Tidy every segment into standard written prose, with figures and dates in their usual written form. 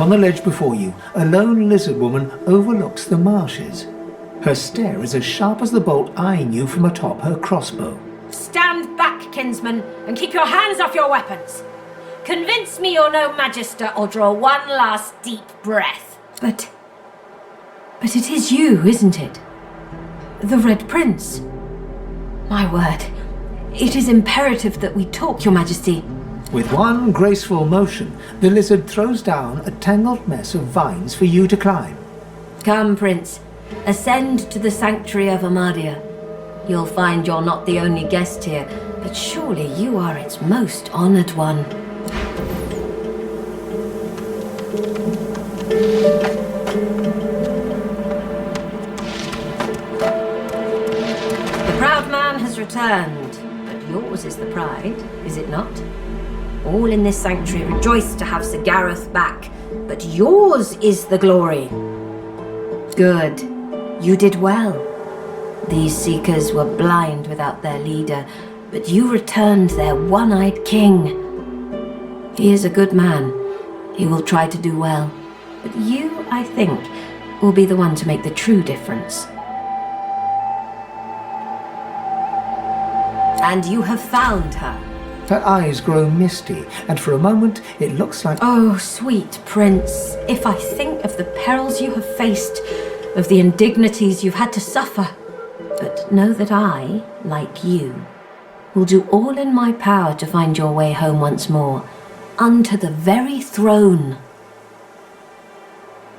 on the ledge before you, a lone lizard woman overlooks the marshes. Her stare is as sharp as the bolt eyeing you from atop her crossbow. Stand back, kinsman, and keep your hands off your weapons. Convince me you're no magister, or draw one last deep breath. But it is you, isn't it? The Red Prince. My word, it is imperative that we talk, Your Majesty. With one graceful motion, the lizard throws down a tangled mess of vines for you to climb. Come, Prince. Ascend to the sanctuary of Amadia. You'll find you're not the only guest here, but surely you are its most honored one. The proud man has returned, but yours is the pride, is it not? All in this sanctuary rejoice to have Sir Gareth back, but yours is the glory. Good. You did well. These seekers were blind without their leader, but you returned their one-eyed king. He is a good man. He will try to do well. But you, I think, will be the one to make the true difference. And you have found her. Her eyes grow misty, and for a moment it looks like... Oh, sweet prince, if I think of the perils you have faced, of the indignities you've had to suffer. But know that I, like you, will do all in my power to find your way home once more, unto the very throne.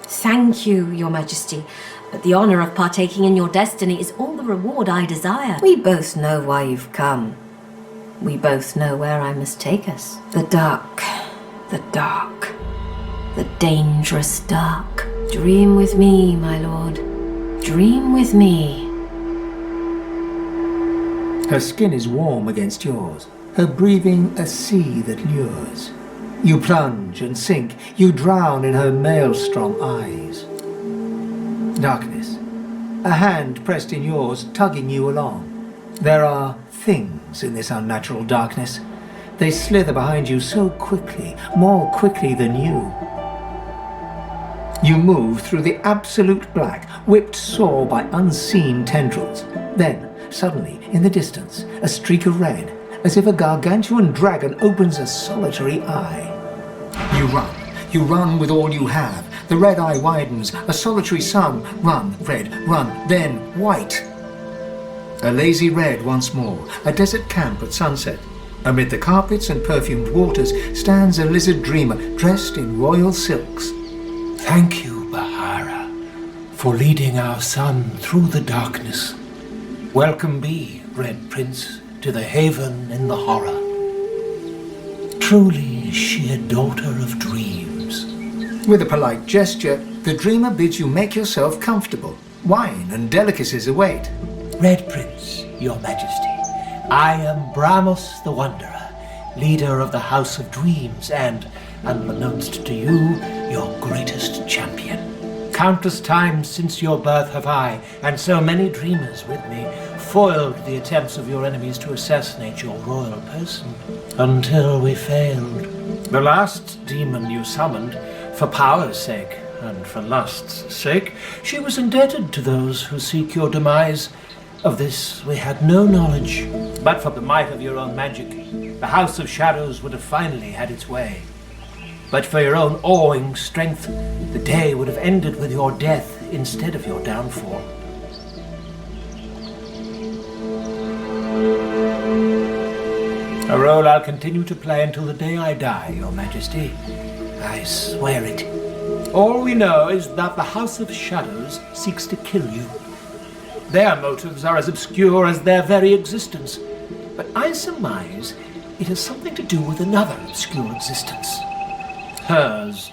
Thank you, Your Majesty, but the honor of partaking in your destiny is all the reward I desire. We both know why you've come. We both know where I must take us. The dark, the dangerous dark. Dream with me, my lord. Dream with me. Her skin is warm against yours, her breathing a sea that lures. You plunge and sink, you drown in her maelstrom eyes. Darkness, a hand pressed in yours, tugging you along. There are things in this unnatural darkness. They slither behind you so quickly, more quickly than you. You move through the absolute black, whipped sore by unseen tendrils. Then, suddenly, in the distance, a streak of red, as if a gargantuan dragon opens a solitary eye. You run with all you have. The red eye widens, a solitary sun. Run, red, run, then white. A lazy red once more, a desert camp at sunset. Amid the carpets and perfumed waters stands a lizard dreamer dressed in royal silks. Thank you, Bahara, for leading our son through the darkness. Welcome be, Red Prince, to the haven in the horror. Truly is she a daughter of dreams. With a polite gesture, the dreamer bids you make yourself comfortable. Wine and delicacies await. Red Prince, Your Majesty, I am Bramos the Wanderer, leader of the House of Dreams, and, unbeknownst to you, your greatest champion. Countless times since your birth have I, and so many dreamers with me, foiled the attempts of your enemies to assassinate your royal person, until we failed. The last demon you summoned, for power's sake, and for lust's sake, she was indebted to those who seek your demise. Of this we had no knowledge. But for the might of your own magic, the House of Shadows would have finally had its way. But for your own awing strength, the day would have ended with your death instead of your downfall. A role I'll continue to play until the day I die, Your Majesty. I swear it. All we know is that the House of Shadows seeks to kill you. Their motives are as obscure as their very existence, but I surmise it has something to do with another obscure existence. Hers.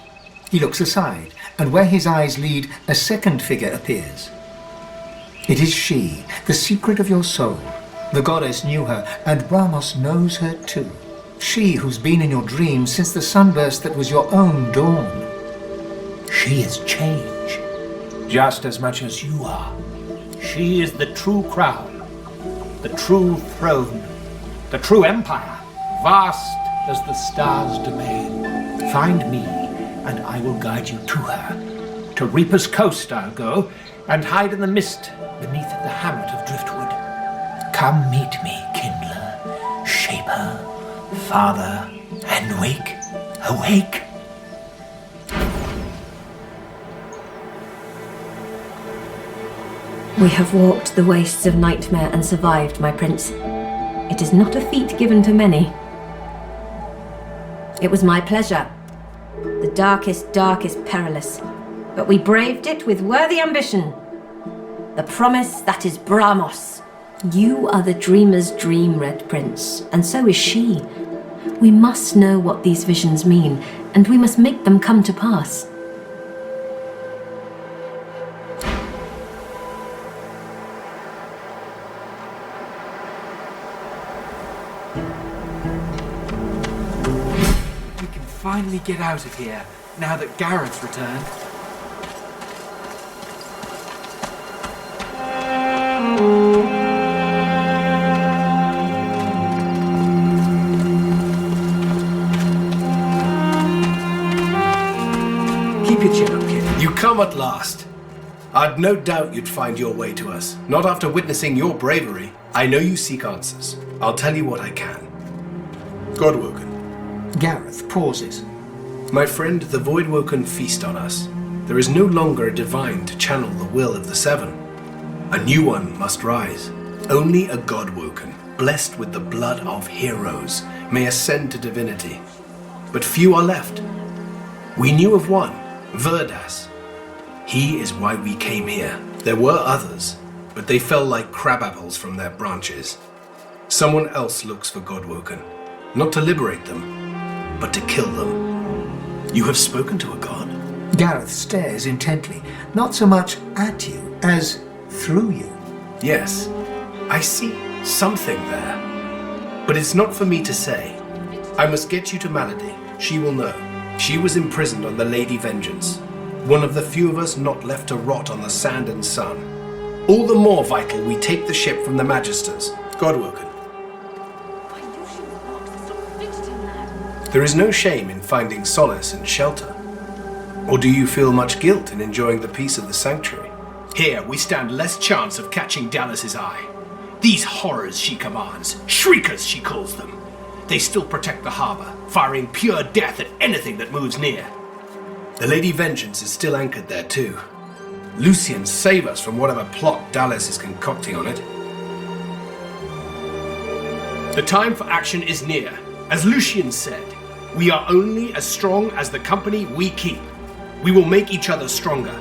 He looks aside, and where his eyes lead, a second figure appears. It is she, the secret of your soul. The goddess knew her, and Bramos knows her too. She who's been in your dreams since the sunburst that was your own dawn. She is change, just as much as you are. She is the true crown, the true throne, the true empire, vast as the stars' domain. Find me, and I will guide you to her. To Reaper's Coast I'll go, and hide in the mist beneath the hamlet of driftwood. Come meet me, kindler, shaper, father, and wake, awake. We have walked the wastes of nightmare and survived, my prince. It is not a feat given to many. It was my pleasure. The darkest dark is perilous, but we braved it with worthy ambition. The promise that is Bramos. You are the dreamer's dream, Red Prince, and so is she. We must know what these visions mean, and we must make them come to pass. We can finally get out of here, now that Gareth's returned. Keep your chin up, kid. You come at last. I'd no doubt you'd find your way to us. Not after witnessing your bravery. I know you seek answers. I'll tell you what I can. Godwoken. Gareth pauses. My friend, the Voidwoken feast on us. There is no longer a divine to channel the will of the Seven. A new one must rise. Only a Godwoken, blessed with the blood of heroes, may ascend to divinity. But few are left. We knew of one, Verdas. He is why we came here. There were others, but they fell like crab apples from their branches. Someone else looks for Godwoken, not to liberate them, but to kill them. You have spoken to a god? Gareth stares intently, not so much at you as through you. Yes, I see something there. But it's not for me to say. I must get you to Malady. She will know. She was imprisoned on the Lady Vengeance. One of the few of us not left to rot on the sand and sun. All the more vital we take the ship from the Magisters. Godwoken. There is no shame in finding solace and shelter. Or do you feel much guilt in enjoying the peace of the sanctuary? Here we stand less chance of catching Dallas's eye. These horrors she commands, shriekers she calls them. They still protect the harbor, firing pure death at anything that moves near. The Lady Vengeance is still anchored there too. Lucian, save us from whatever plot Dallas is concocting on it. The time for action is near. As Lucian said, we are only as strong as the company we keep. We will make each other stronger.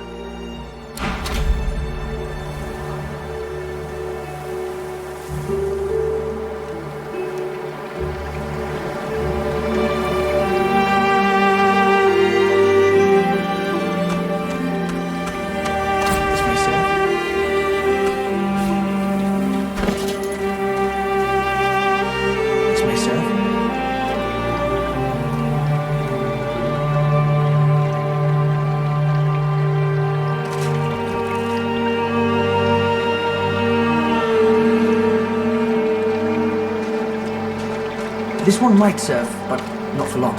This one might serve, but not for long.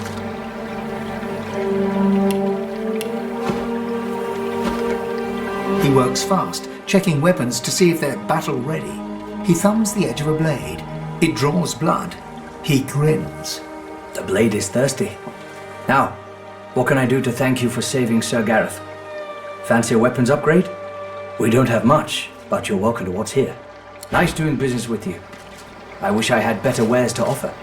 He works fast, checking weapons to see if they're battle-ready. He thumbs the edge of a blade. It draws blood. He grins. The blade is thirsty. Now, what can I do to thank you for saving Sir Gareth? Fancy a weapons upgrade? We don't have much, but you're welcome to what's here. Nice doing business with you. I wish I had better wares to offer.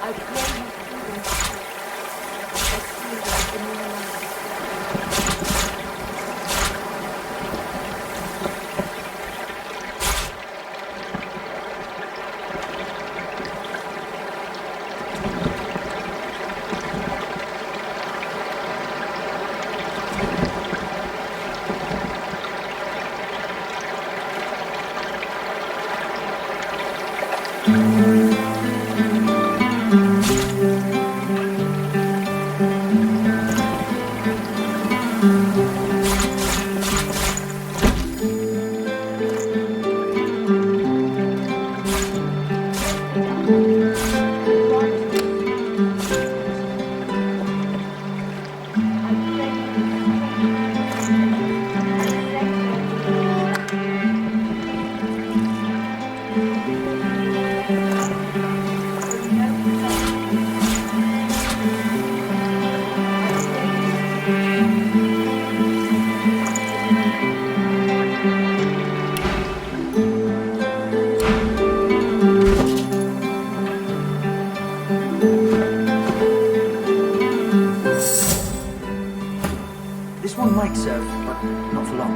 I pray you freedom. This one might serve, but not for long.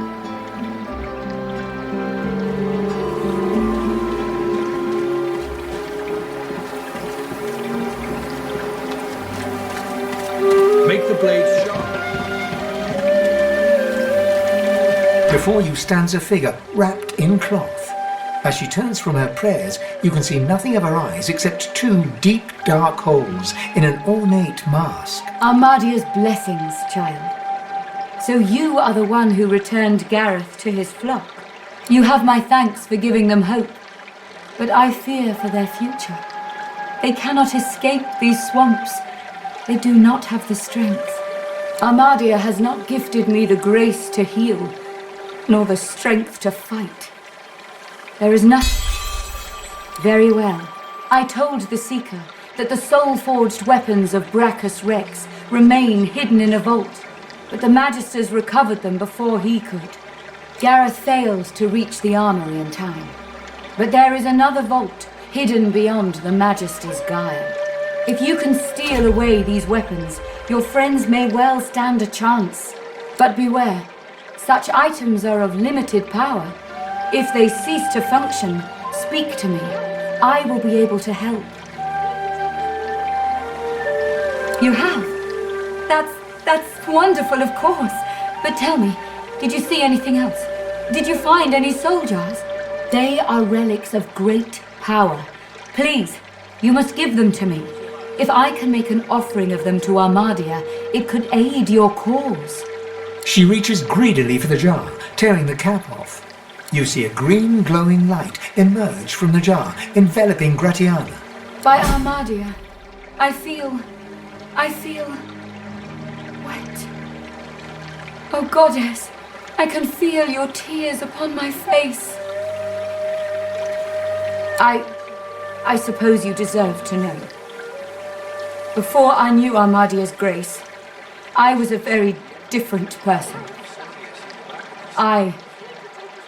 Make the blade sharp. Before you stands a figure wrapped in cloth. As she turns from her prayers, you can see nothing of her eyes except two deep, dark holes in an ornate mask. Armadia's blessings, child. So you are the one who returned Gareth to his flock. You have my thanks for giving them hope, but I fear for their future. They cannot escape these swamps. They do not have the strength. Armadia has not gifted me the grace to heal, nor the strength to fight. There is nothing. Very well. I told the Seeker that the soul-forged weapons of Brachus Rex remain hidden in a vault, but the Magisters recovered them before he could. Gareth failed to reach the armory in time. But there is another vault hidden beyond the Magister's guile. If you can steal away these weapons, your friends may well stand a chance. But beware, such items are of limited power. If they cease to function, speak to me. I will be able to help. You have? That's wonderful, of course. But tell me, did you see anything else? Did you find any soul jars? They are relics of great power. Please, you must give them to me. If I can make an offering of them to Armadia, it could aid your cause. She reaches greedily for the jar, tearing the cap off. You see a green glowing light emerge from the jar, enveloping Gratiana. By Armadia, I feel wet. Oh, Goddess, I can feel your tears upon my face. I suppose you deserve to know. Before I knew Armadia's grace, I was a very different person. I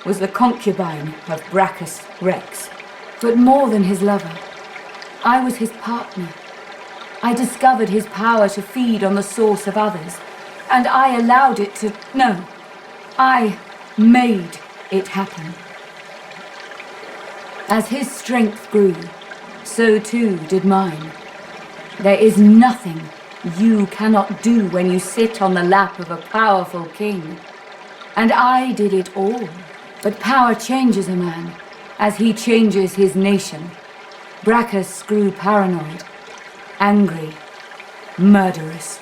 was the concubine of Brachus Rex, but more than his lover, I was his partner. I discovered his power to feed on the source of others, and I allowed it to... No, I made it happen. As his strength grew, so too did mine. There is nothing you cannot do when you sit on the lap of a powerful king. And I did it all. But power changes a man, as he changes his nation. Brachus grew paranoid, angry, murderous.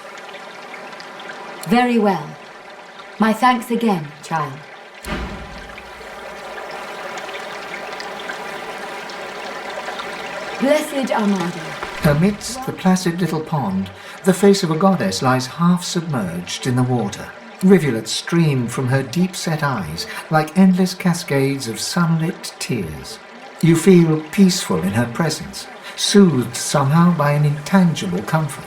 Very well. My thanks again, child. Blessed Armadia. Amidst the placid little pond, the face of a goddess lies half submerged in the water. Rivulets stream from her deep-set eyes like endless cascades of sunlit tears. You feel peaceful in her presence, soothed somehow by an intangible comfort.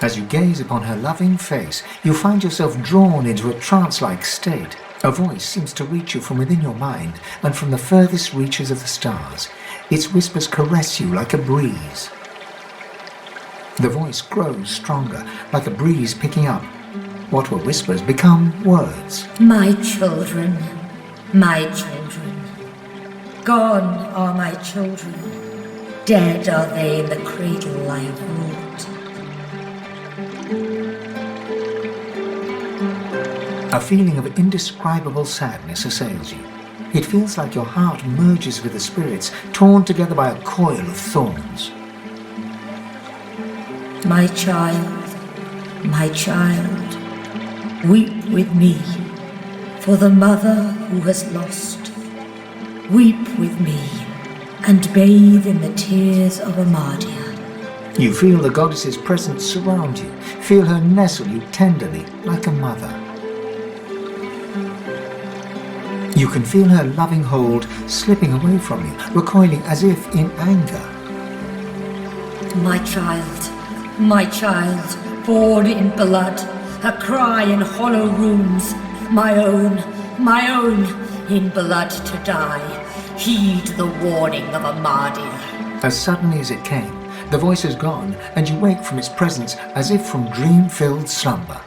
As you gaze upon her loving face, you find yourself drawn into a trance-like state. A voice seems to reach you from within your mind and from the furthest reaches of the stars. Its whispers caress you like a breeze. The voice grows stronger, like a breeze picking up. What were whispers become words. My children, my children. Gone are my children. Dead are they in the cradle I have wrought. A feeling of indescribable sadness assails you. It feels like your heart merges with the spirits, torn together by a coil of thorns. My child, weep with me for the mother who has lost. Weep with me and bathe in the tears of Amadia. You feel the goddess's presence surround you, feel her nestle you tenderly like a mother. You can feel her loving hold slipping away from you, recoiling as if in anger. My child, born in blood, a cry in hollow rooms, my own, in blood to die. Heed the warning of Amadia. As suddenly as it came, the voice is gone, and you wake from its presence as if from dream-filled slumber.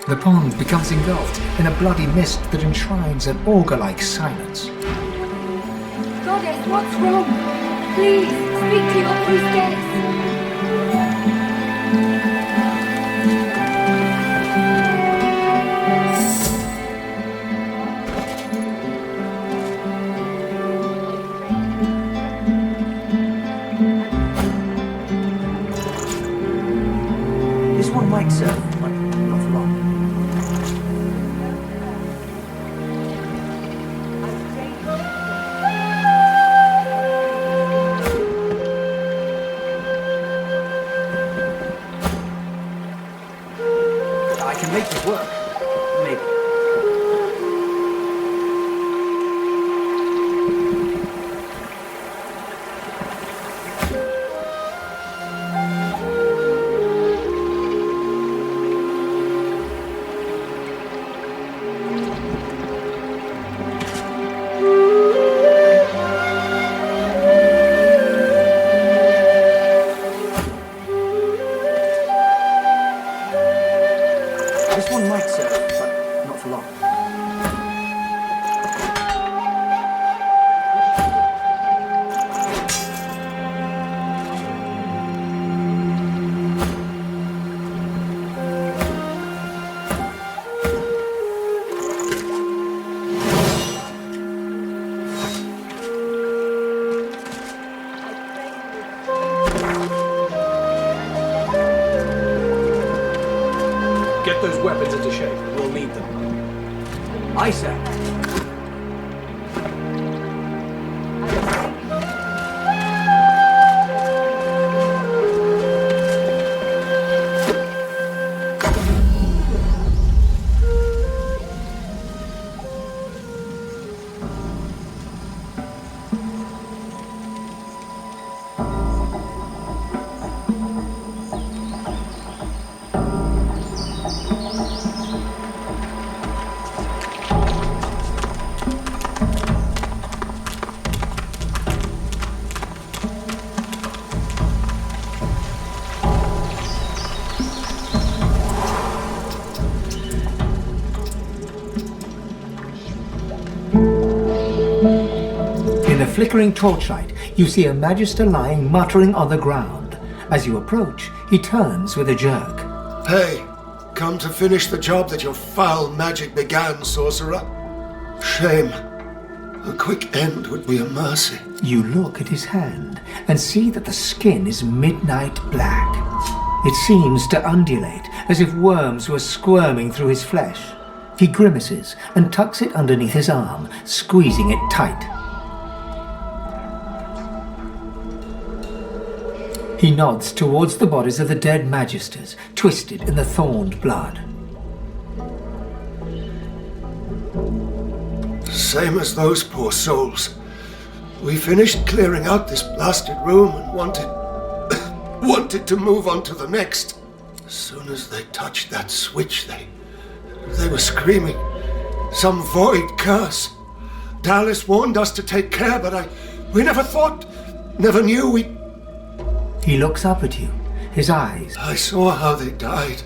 The pond becomes engulfed in a bloody mist that enshrines an augur-like silence. Goddess, what's wrong? Please, speak to your priestess. This one might serve, but not for long. I can make this work. Maybe. This one might serve, but not for long. Get those weapons into shape. We'll need them. Aye, sir. In the flickering torchlight, you see a Magister lying muttering on the ground. As you approach, he turns with a jerk. Hey, come to finish the job that your foul magic began, sorcerer. Shame. A quick end would be a mercy. You look at his hand and see that the skin is midnight black. It seems to undulate as if worms were squirming through his flesh. He grimaces and tucks it underneath his arm, squeezing it tight. He nods towards the bodies of the dead Magisters, twisted in the thorned blood. Same as those poor souls. We finished clearing out this blasted room and wanted to move on to the next. As soon as they touched that switch, they were screaming. Some void curse. Dallas warned us to take care, but we never knew. He looks up at you, his eyes. I saw how they died.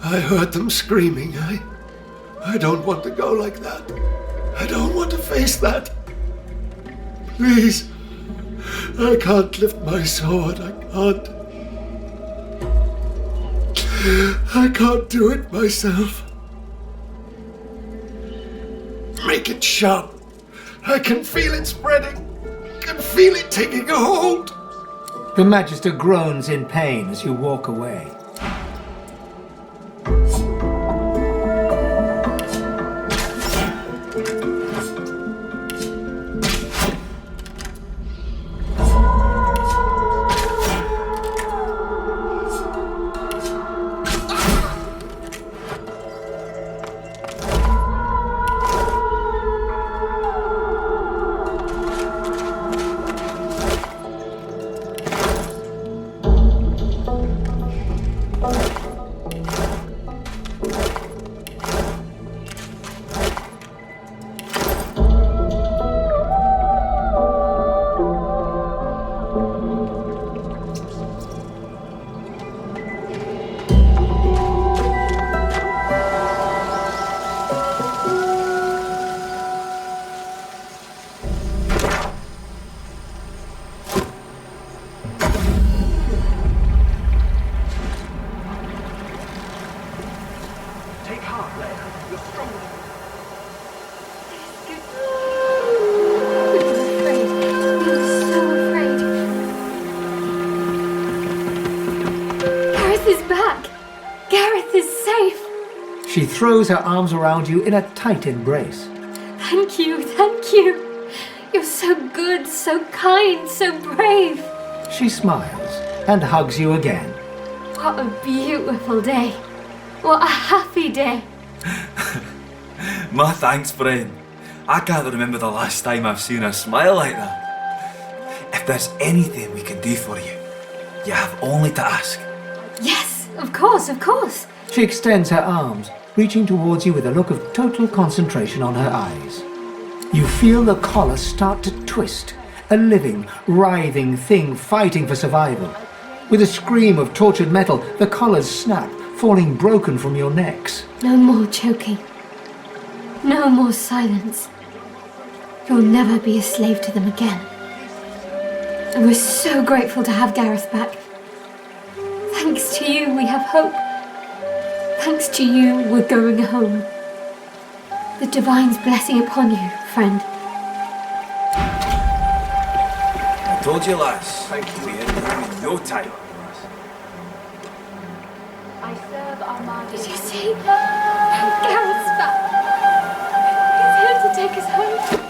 I heard them screaming. I don't want to go like that. I don't want to face that. Please. I can't lift my sword. I can't do it myself. Make it sharp, I can feel it spreading. I can feel it taking a hold. The Magister groans in pain as you walk away. She throws her arms around you in a tight embrace. Thank you, thank you. You're so good, so kind, so brave. She smiles and hugs you again. What a beautiful day. What a happy day. My thanks, friend. I can't remember the last time I've seen her smile like that. If there's anything we can do for you, you have only to ask. Yes, of course, of course. She extends her arms, reaching towards you with a look of total concentration on her eyes. You feel the collar start to twist, a living, writhing thing fighting for survival. With a scream of tortured metal, the collars snap, falling broken from your necks. No more choking. No more silence. You'll never be a slave to them again. And we're so grateful to have Gareth back. Thanks to you, we have hope. Thanks to you, we're going home. The Divine's blessing upon you, friend. I told you, lass. Thank you. We had in no time. I serve our Did you see? Gareth's back. He's here to take us home.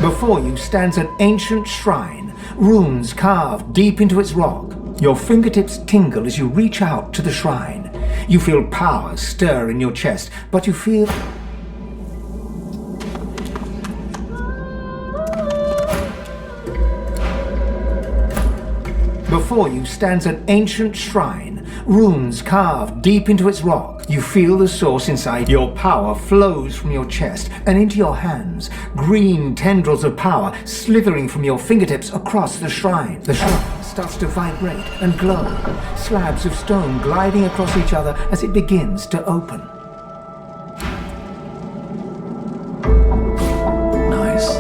Before you stands an ancient shrine, runes carved deep into its rock. Your fingertips tingle as you reach out to the shrine. You feel power stir in your chest, but you feel... Before you stands an ancient shrine, runes carved deep into its rock. You feel the source inside. Your power flows from your chest and into your hands, green tendrils of power slithering from your fingertips across the shrine. The shrine starts to vibrate and glow, slabs of stone gliding across each other as it begins to open. Nice.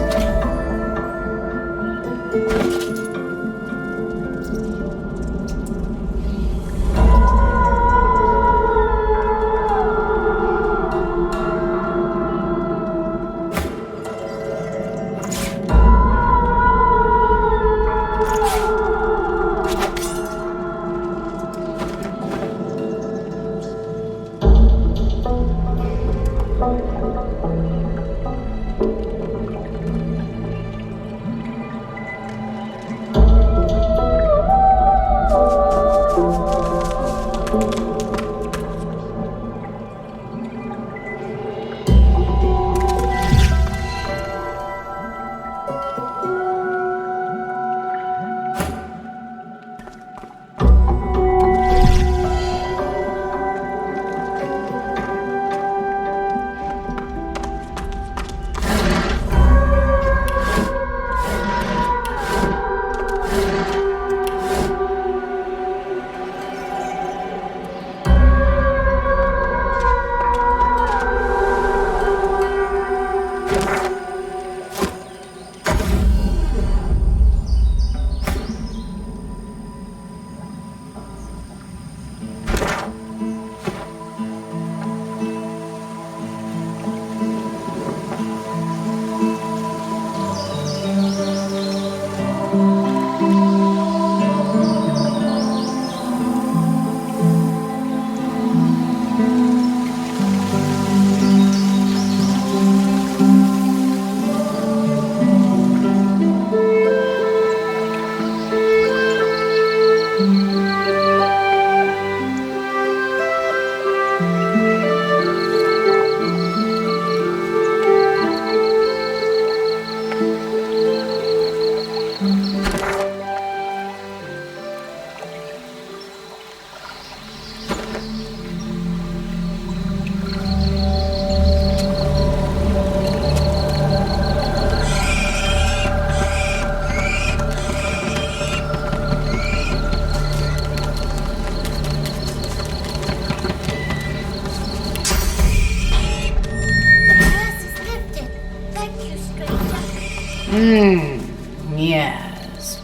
Yes.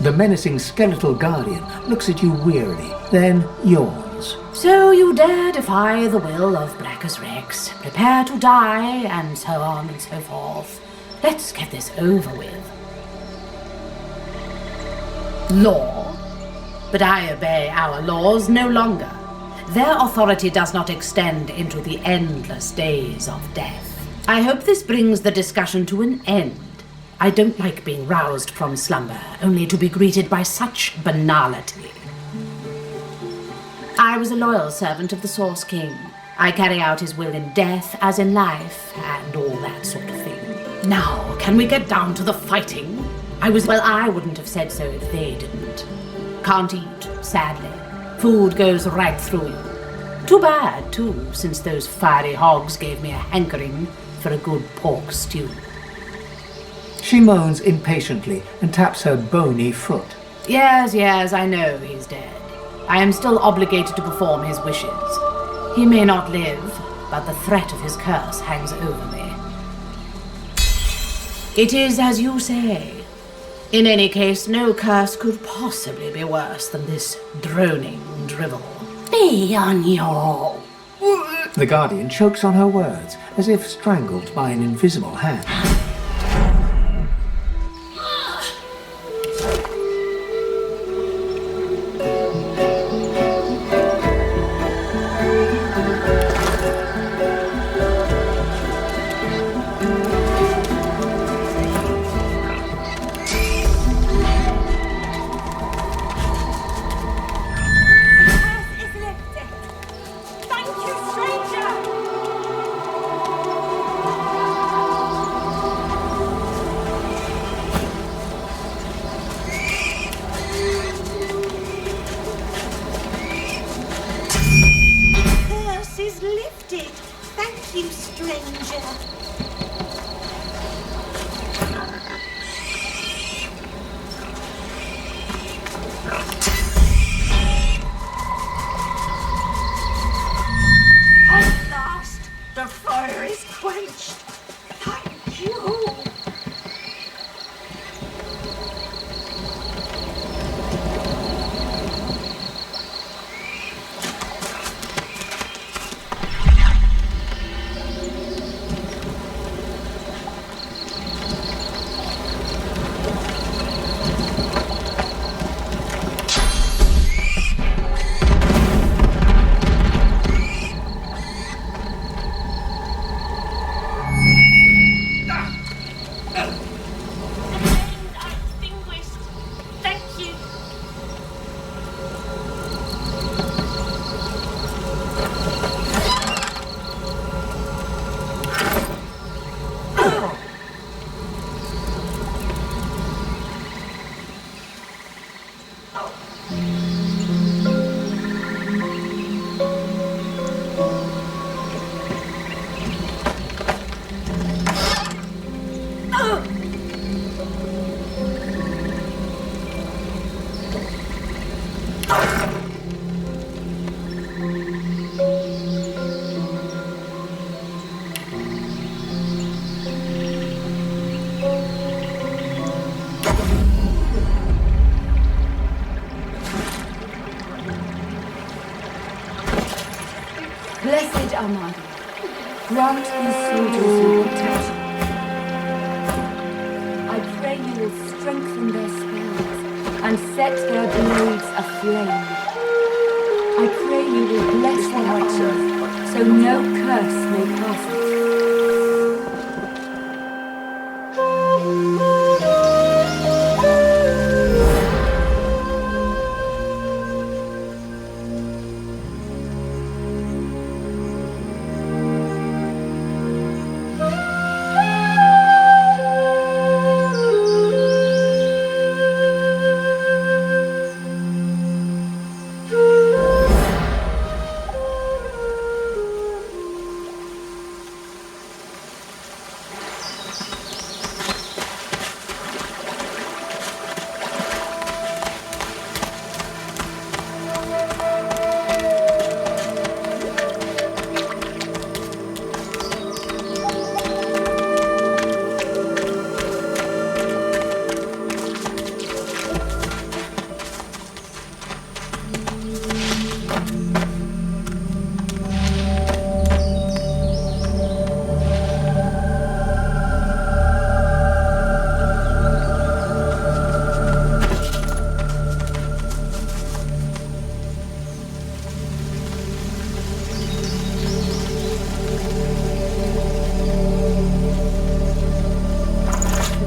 The menacing skeletal guardian looks at you wearily, then yawns. So you dare defy the will of Brachus Rex, prepare to die, and so on and so forth. Let's get this over with. Law? But I obey our laws no longer. Their authority does not extend into the endless days of death. I hope this brings the discussion to an end. I don't like being roused from slumber, only to be greeted by such banality. I was a loyal servant of the Source King. I carry out his will in death as in life, and all that sort of thing. Now, can we get down to the fighting? I wouldn't have said so if they didn't. Can't eat, sadly. Food goes right through you. Too bad, too, since those fiery hogs gave me a hankering for a good pork stew. She moans impatiently and taps her bony foot. Yes, I know he's dead. I am still obligated to perform his wishes. He may not live, but the threat of his curse hangs over me. It is as you say. In any case, no curse could possibly be worse than this droning drivel. Be on your... The guardian chokes on her words, as if strangled by an invisible hand. Blessed Armada, grant these soldiers your protection. I pray you will strengthen their spells and set their blades aflame. I pray you will bless their arms so no curse may pass it.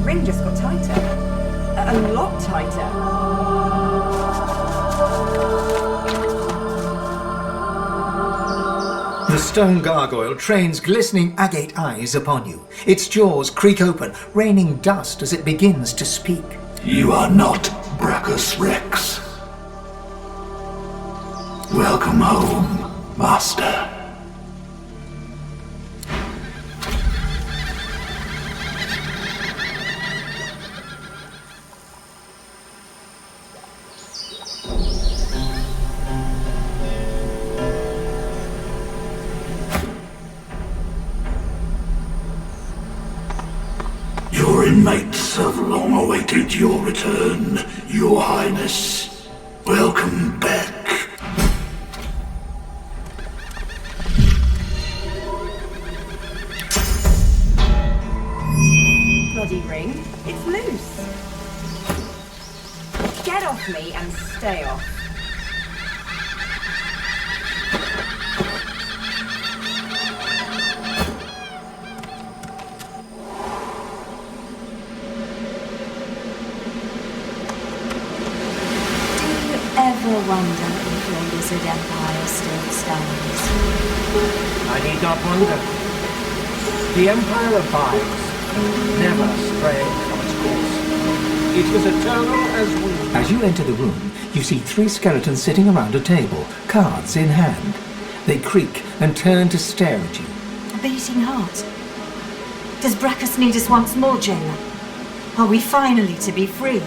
ring just got tighter. A lot tighter. The stone gargoyle trains glistening agate eyes upon you. Its jaws creak open, raining dust as it begins to speak. You are not Brachus Rex. Welcome home, Master. Your inmates have long awaited your return, Your Highness. Welcome back. Bloody ring. It's loose. Get off me and stay off. Ever wonder if your lizard empire still stands? I need not wonder. The Empire abides, never straying from its course. It is eternal as we. As you enter the room, you see 3 skeletons sitting around a table, cards in hand. They creak and turn to stare at you. A beating heart. Does Brachus need us once more, jailer? Are we finally to be freed?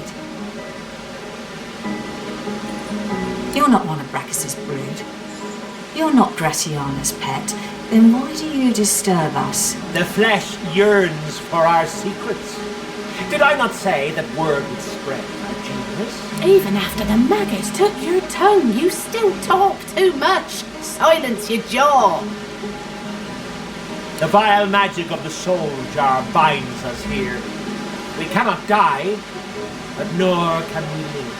You're not one of Brachus's brood. You're not Gratiana's pet. Then why do you disturb us? The flesh yearns for our secrets. Did I not say that word would spread our genius? Even after the maggots took your tongue, you still talk too much. Silence your jaw. The vile magic of the soul jar binds us here. We cannot die, but nor can we live.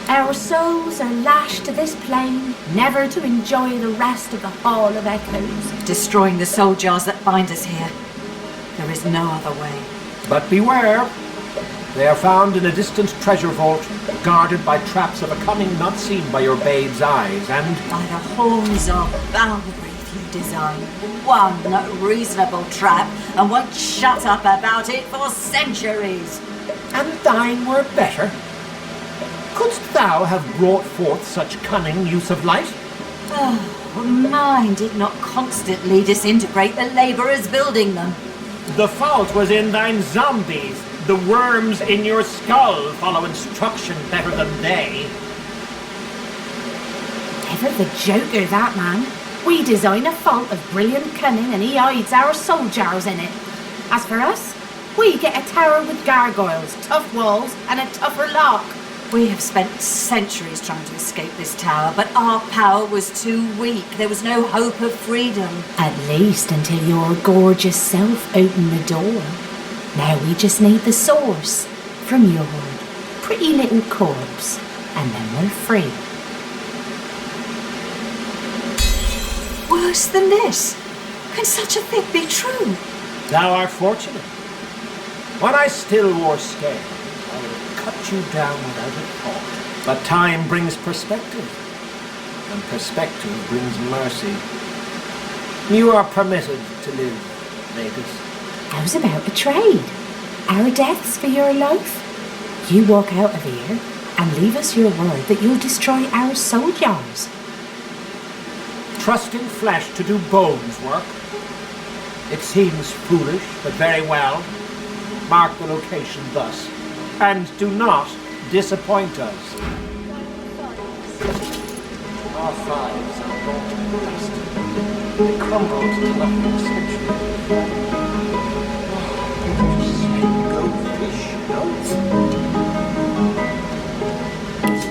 Our souls are lashed to this plane, never to enjoy the rest of the Hall of Echoes. Destroying the soul jars that bind us here. There is no other way. But beware! They are found in a distant treasure vault, guarded by traps of a cunning not seen by your babe's eyes, and... by the horns of Balgrave you design. One reasonable trap, and won't shut up about it for centuries. And thine were better. Couldst thou have brought forth such cunning use of light? Oh, mine did not constantly disintegrate the labourers building them. The fault was in thine zombies. The worms in your skull follow instruction better than they. Ever the joker, that man. We design a fault of brilliant cunning and he hides our soul jars in it. As for us, we get a tower with gargoyles, tough walls, and a tougher lock. We have spent centuries trying to escape this tower, but our power was too weak. There was no hope of freedom. At least until your gorgeous self opened the door. Now we just need the source from your pretty little corpse, and then we're free. Worse than this? Can such a thing be true? Thou art fortunate. When I still wore scales, I would have cut you down without a thought. But time brings perspective, and perspective brings mercy. You are permitted to live, Vegas. How's about a trade? Our deaths for your life? You walk out of here and leave us your word that you'll destroy our soul jars. Trusting flesh to do bones work? It seems foolish, but very well. Mark the location thus, and do not disappoint us. Our fives are gone to dust. They crumble to nothing essentially.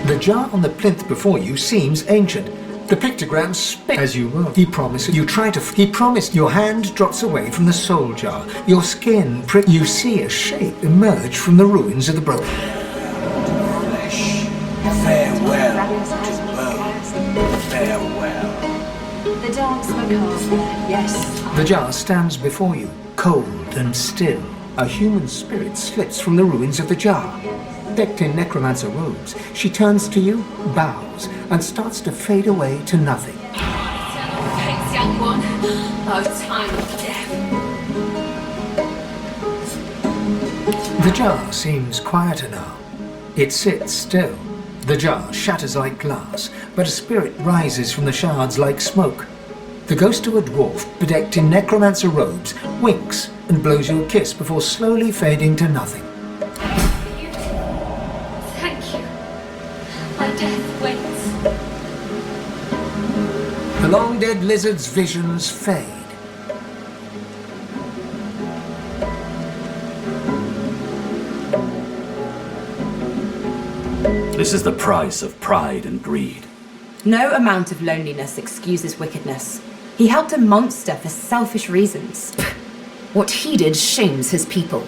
The jar on the plinth before you seems ancient. The pictogram spins as you roll. He promised your hand drops away from the soul jar. Your skin prick. You see a shape emerge from the ruins of the broken. Flesh, farewell to bones, farewell. The dance macabre, yes. The jar stands before you, cold and still. A human spirit slips from the ruins of the jar. Decked in necromancer robes, she turns to you, bows, and starts to fade away to nothing. Thanks, young one. Oh, time of death. The jar seems quieter now. It sits still. The jar shatters like glass, but a spirit rises from the shards like smoke. The ghost of a dwarf, bedecked in necromancer robes, winks and blows you a kiss before slowly fading to nothing. Thank you. My death waits. The long-dead lizard's visions fade. This is the price of pride and greed. No amount of loneliness excuses wickedness. He helped a monster for selfish reasons. What he did shames his people.